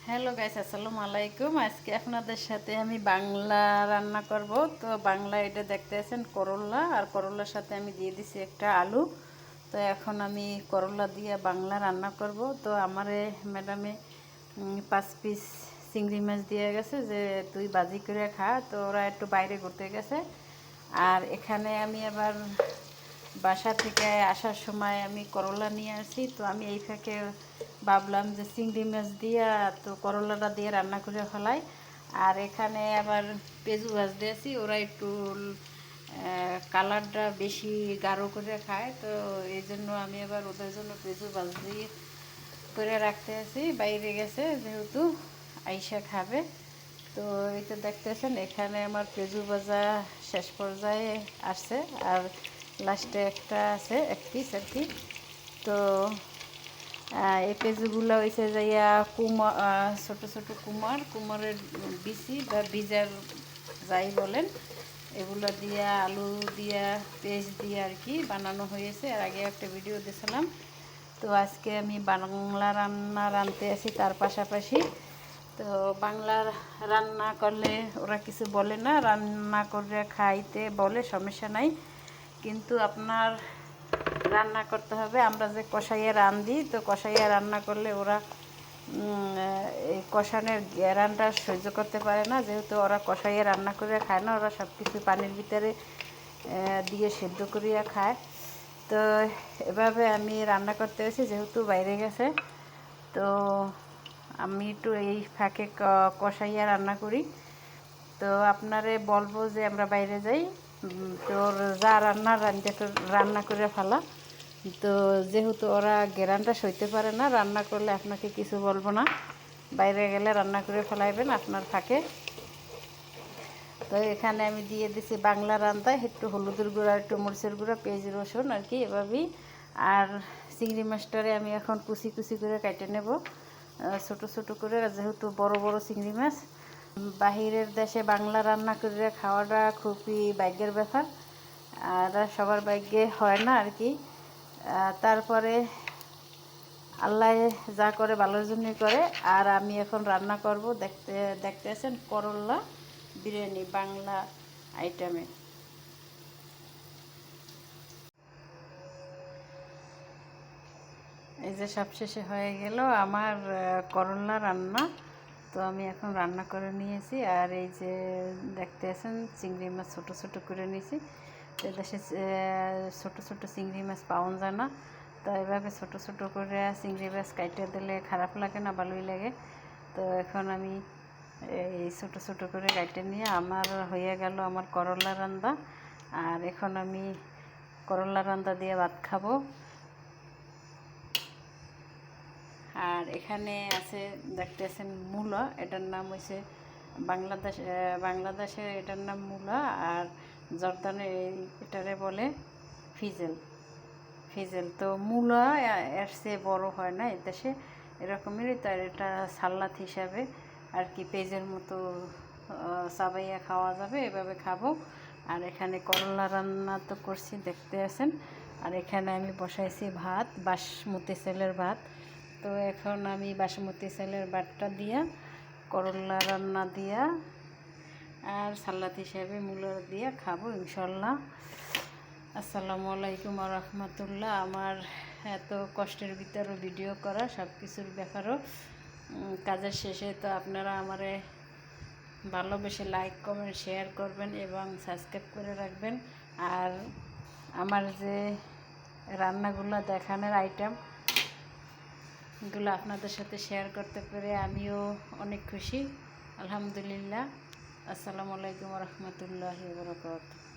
Hello guys, আসসালামু আলাইকুম। আজকে আপনাদের সাথে আমি বাংলা রান্না করব। তো বাংলা এটা দেখতেছেন করলা, আর করলার সাথে আমি দিয়ে দিছি একটা আলু। তো এখন আমি করলা দিয়ে বাংলা রান্না করব। তো আমারে ম্যাডামে 5 পিস চিংড়ি মাছ দিয়ে গেছে যে তুই বাজি করে খা। তো ওরা একটু বাইরে ঘুরতে গেছে। আর এখানে আমি আবার বাসা থেকে আসার সময় আমি করলা নিয়ে আসি। তো আমি এই ফাঁকে ভাবলাম যে চিংড়ি মাছ দিয়া তো করলাটা দিয়ে রান্না করে ফেলাই। আর এখানে আবার পেঁয়াজু ভাজ দিয়েছি, ওরা একটু কালারটা বেশি গাঢ় করে খায়। তো এই জন্য আমি আবার ওদের জন্য পেঁয়াজু ভাজ দিয়ে করে রাখতে আছি। বাইরে গেছে যেহেতু আইসা খাবে। তো এই তো দেখতেছেন এখানে আমার পেঁয়াজু ভাজা শেষ পর্যায়ে আসছে, আর লাস্টে একটা আছে 1 পিস আর কি। তো এই পেঁয়াজুগুলো হয়েছে যাইয়া ছোটো ছোটো কুমারের বিচি বা বীজার যাই বলেন, এগুলো দিয়া আলু দিয়া পেঁয়াজ দিয়ে আর কি বানানো হয়েছে। আর আগে একটা ভিডিও দিয়েছিলাম। তো আজকে আমি বাংলা রান্না রাঁধতে আছি তার পাশাপাশি। তো বাংলার রান্না করলে ওরা কিছু বলে না, রান্না করে খাইতে বলে সমস্যা নাই, কিন্তু আপনার রান্না করতে হবে। আমরা যে কষাইয়ে রান্ধি, তো কষাইয়ে রান্না করলে ওরা এই কষানোর গ্যারানটা সহ্য করতে পারে না, যেহেতু ওরা কষাইয়ে রান্না করে খায় না, ওরা সব কিছু পানির ভিতরে দিয়ে সেদ্ধ করিয়া খায়। তো এভাবে আমি রান্না করতে হয়েছি যেহেতু বাইরে গেছে। তো আমি একটু এই ফাঁকে কষাইয়া রান্না করি। তো আপনারে বলবো যে আমরা বাইরে যাই, তোর যা রান্না করে ফেলা। তো যেহেতু ওরা গ্যারানটা সইতে পারে না, রান্না করলে আপনাকে কিছু বলবো না, বাইরে গেলে রান্না করে ফেলাইবেন আপনার ফাঁকে। তো এখানে আমি দিয়ে দিছি বাংলা রান্নায় একটু হলুদের গুঁড়া, একটু মরিচের গুঁড়া, পেঁয়াজ রসুন আর কি এভাবেই। আর চিংড়ি মাছটারে আমি এখন কুচি কুচি করে কেটে নেব, ছোট ছোট করে, যেহেতু বড় বড় চিংড়ি মাছ। বাহিরের দেশে বাংলা রান্না করে খাওয়াটা খুবই ভাগ্যের ব্যাপার, আর সবার ভাগ্যে হয় না আর কি। তারপরে আল্লাহ যা করে ভালোর জন্যই করে। আর আমি এখন রান্না করব, দেখতেছেন করলা বিরিয়ানি বাংলা আইটেমে। এই যে সবশেষে হয়ে গেল আমার করলা রান্না। তো আমি এখন রান্না করে নিয়েছি। আর এই যে দেখতেছেন চিংড়ি মাছ ছোটো ছোটো করে নিয়েছি। তো দেশে ছোটো ছোটো চিংড়ি মাছ পাওয়া যায় না, তো এভাবে ছোটো ছোটো করে চিংড়ি মাছ কাইটে দিলে খারাপ লাগে না, ভালোই লাগে। তো এখন আমি এই ছোটো ছোটো করে কাইটে নিয়ে আমার হয়ে গেল আমার করলা রান্না। আর এখন আমি করলা রান্না দিয়ে ভাত খাবো। আর এখানে আছে দেখতেছেন মূলা, এটার নাম হয়েছে বাংলাদেশের এটার নাম মূলা, আর জর্দানে এটারে বলে ফিজেল। তো মূলা এর চেয়ে বড় হয় না এ দেশে, এরকমেরই। তার এটা সালাদ হিসাবে আর কি পেঁয়াজের মতো চাবাইয়া খাওয়া যাবে, এভাবে খাবো। আর এখানে করলা রান্না তো করছি দেখতে আছেন। আর এখানে আমি বসাইছি ভাত, বাসমতি চালের ভাত। তো এখন আমি বাসমতি চালের ভাতটা দিয়া করলা রান্না দিয়া আর সালাদ হিসাবে মূলা দিয়া খাবো ইনশাল্লাহ। আসসালামু আলাইকুম রহমতুল্লাহ। আমার এত কষ্টের ভিতরে ভিডিও করা, সব কিছুর ব্যাপারও কাজের শেষে তো আপনারা আমারে ভালোবেসে লাইক কমেন্ট শেয়ার করবেন এবং সাবস্ক্রাইব করে রাখবেন। আর আমার যে রান্নাগুলো দেখানোর আইটেমগুলো আপনাদের সাথে শেয়ার করতে পেরে আমিও অনেক খুশি, আলহামদুলিল্লাহ। আসসালামু আলাইকুম রহমতুল্লাহি ওয়া বারাকাতুহু।